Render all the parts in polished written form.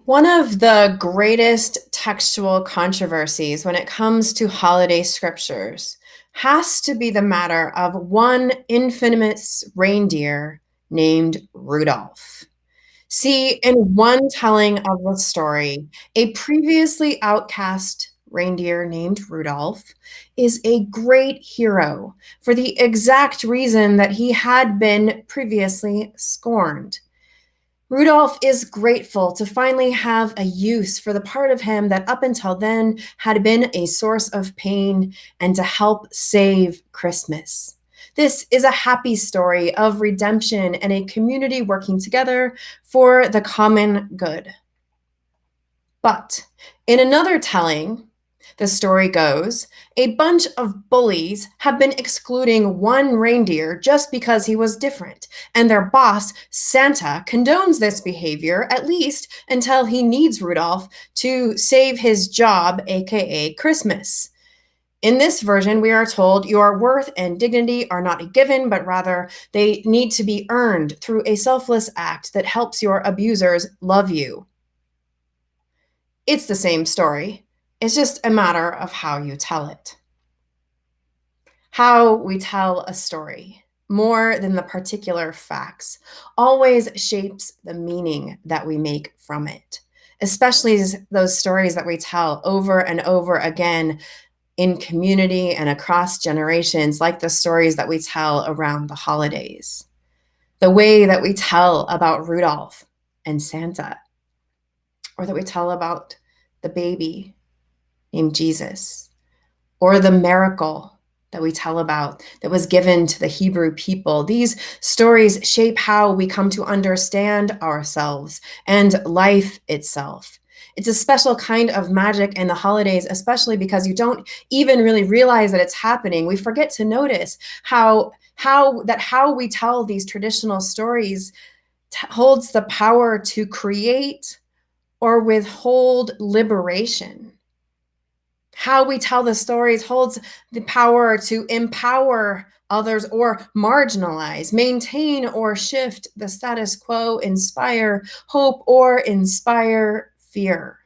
One of the greatest textual controversies when it comes to holiday scriptures has to be the matter of one infamous reindeer named Rudolph. See, in one telling of the story, a previously outcast reindeer named Rudolph is a great hero for the exact reason that he had been previously scorned. Rudolph is grateful to finally have a use for the part of him that up until then had been a source of pain and to help save Christmas. This is a happy story of redemption and a community working together for the common good. But in another telling, the story goes, a bunch of bullies have been excluding one reindeer just because he was different, and their boss, Santa, condones this behavior at least until he needs Rudolph to save his job, aka Christmas. In this version, we are told your worth and dignity are not a given, but rather they need to be earned through a selfless act that helps your abusers love you. It's the same story. It's just a matter of how you tell it. How we tell a story, more than the particular facts, always shapes the meaning that we make from it, especially those stories that we tell over and over again in community and across generations, like the stories that we tell around the holidays. The way that we tell about Rudolph and Santa, or that we tell about the baby named Jesus, or the miracle that we tell about that was given to the Hebrew people. These stories shape how we come to understand ourselves and life itself. It's a special kind of magic in the holidays, especially because you don't even really realize that it's happening. We forget to notice how we tell these traditional stories holds the power to create or withhold liberation. How we tell the stories holds the power to empower others or marginalize, maintain or shift the status quo, inspire hope or inspire fear.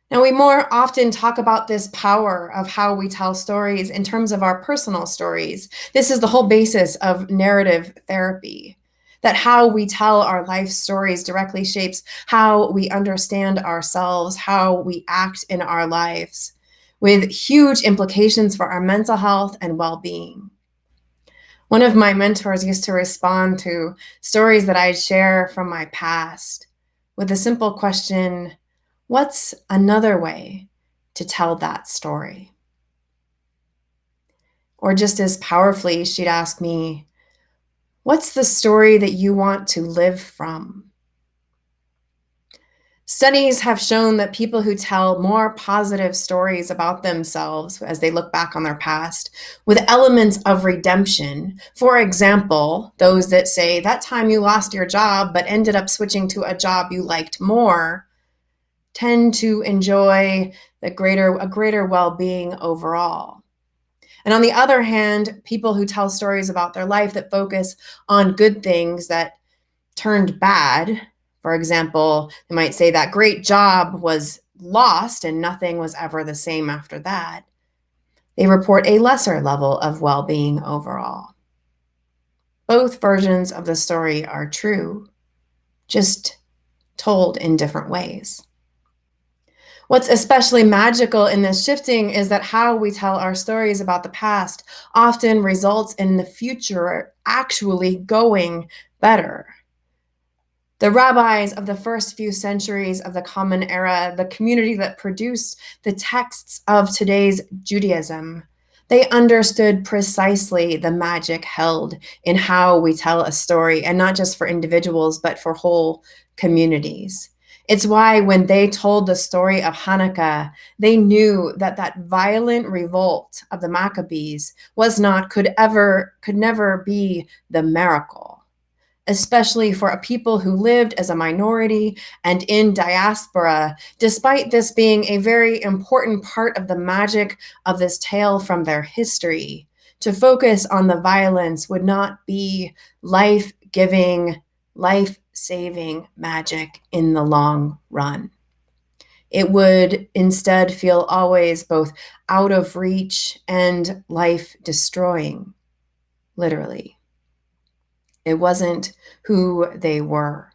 Now, we more often talk about this power of how we tell stories in terms of our personal stories. This is the whole basis of narrative therapy, that how we tell our life stories directly shapes how we understand ourselves, how we act in our lives, with huge implications for our mental health and well-being. One of my mentors used to respond to stories that I'd share from my past with the simple question, what's another way to tell that story? Or just as powerfully, she'd ask me, what's the story that you want to live from? Studies have shown that people who tell more positive stories about themselves as they look back on their past with elements of redemption, for example, those that say that time you lost your job but ended up switching to a job you liked more, tend to enjoy a greater well-being overall. And on the other hand, people who tell stories about their life that focus on good things that turned bad, for example, they might say that great job was lost and nothing was ever the same after that. They report a lesser level of well-being overall. Both versions of the story are true, just told in different ways. What's especially magical in this shifting is that how we tell our stories about the past often results in the future actually going better. The rabbis of the first few centuries of the Common Era, the community that produced the texts of today's Judaism, they understood precisely the magic held in how we tell a story, and not just for individuals, but for whole communities. It's why when they told the story of Hanukkah, they knew that that violent revolt of the Maccabees could never be the miracle, especially for a people who lived as a minority and in diaspora, despite this being a very important part of the magic of this tale from their history. To focus on the violence would not be life-giving life-saving magic in the long run. It would instead feel always both out of reach and life-destroying, literally. It wasn't who they were.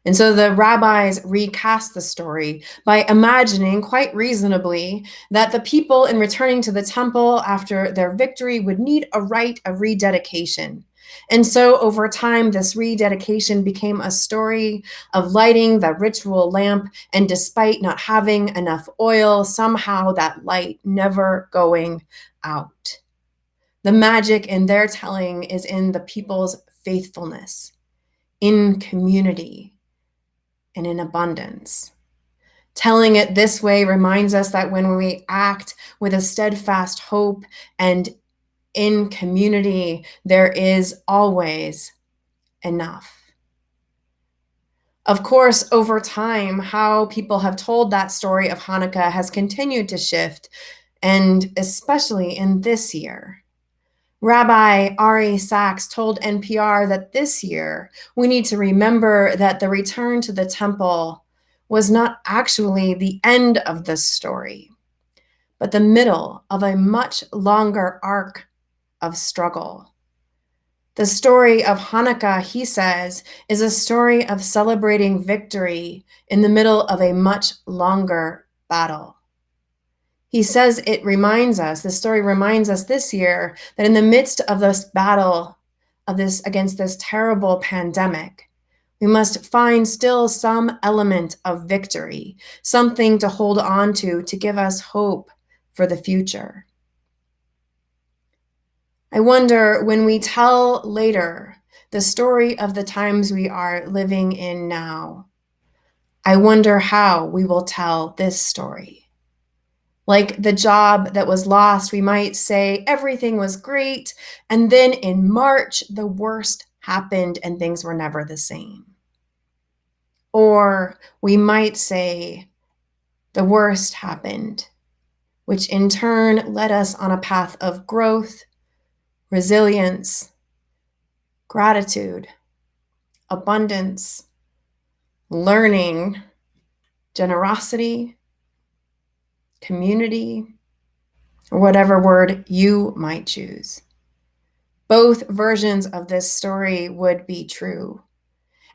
And so the rabbis recast the story by imagining, quite reasonably, that the people in returning to the temple after their victory would need a rite of rededication. And so over time, this rededication became a story of lighting the ritual lamp, and despite not having enough oil, somehow that light never going out. The magic in their telling is in the people's faithfulness, in community, and in abundance. Telling it this way reminds us that when we act with a steadfast hope and in community, there is always enough. Of course, over time, how people have told that story of Hanukkah has continued to shift, and especially in this year. Rabbi Ari Sachs told NPR that this year we need to remember that the return to the temple was not actually the end of the story, but the middle of a much longer arc of struggle. The story of Hanukkah, he says, is a story of celebrating victory in the middle of a much longer battle. He says the story reminds us this year that in the midst of this battle against this terrible pandemic, we must find still some element of victory, something to hold on to give us hope for the future. I wonder, when we tell later the story of the times we are living in now, I wonder how we will tell this story. Like the job that was lost, we might say everything was great, and then in March, the worst happened and things were never the same. Or we might say the worst happened, which in turn led us on a path of growth, resilience, gratitude, abundance, learning, generosity, community, or whatever word you might choose. Both versions of this story would be true.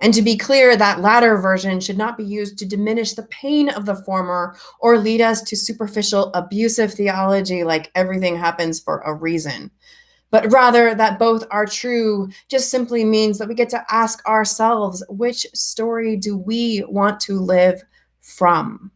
And to be clear, that latter version should not be used to diminish the pain of the former or lead us to superficial abusive theology like everything happens for a reason. But rather that both are true just simply means that we get to ask ourselves, which story do we want to live from?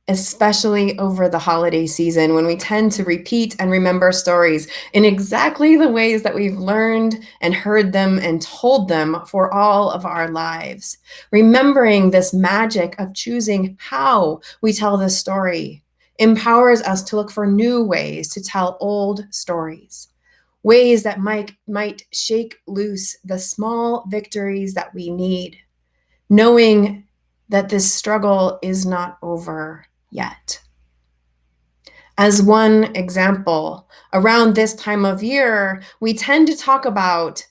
Especially over the holiday season, when we tend to repeat and remember stories in exactly the ways that we've learned and heard them and told them for all of our lives. Remembering this magic of choosing how we tell the story empowers us to look for new ways to tell old stories, ways that might shake loose the small victories that we need, knowing that this struggle is not over yet. As one example, around this time of year, we tend to talk about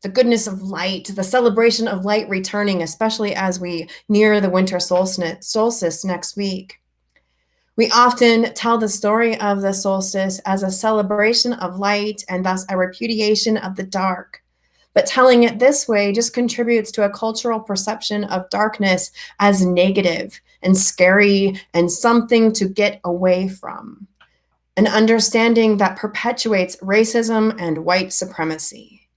the goodness of light, the celebration of light returning, especially as we near the winter solstice next week. We often tell the story of the solstice as a celebration of light and thus a repudiation of the dark. But telling it this way just contributes to a cultural perception of darkness as negative and scary and something to get away from. An understanding that perpetuates racism and white supremacy.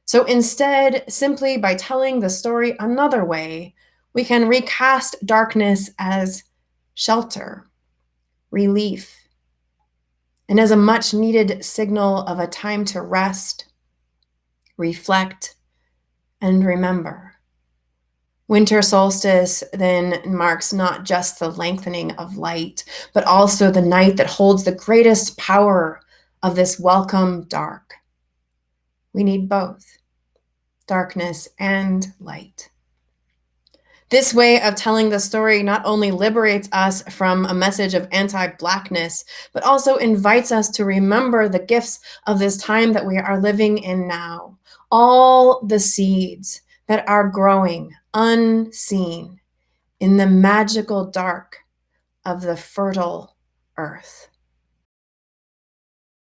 So instead, simply by telling the story another way, we can recast darkness as shelter, relief, and as a much needed signal of a time to rest, reflect, and remember. Winter solstice then marks not just the lengthening of light, but also the night that holds the greatest power of this welcome dark. We need both, darkness and light. This way of telling the story not only liberates us from a message of anti-Blackness, but also invites us to remember the gifts of this time that we are living in now. All the seeds that are growing unseen in the magical dark of the fertile earth.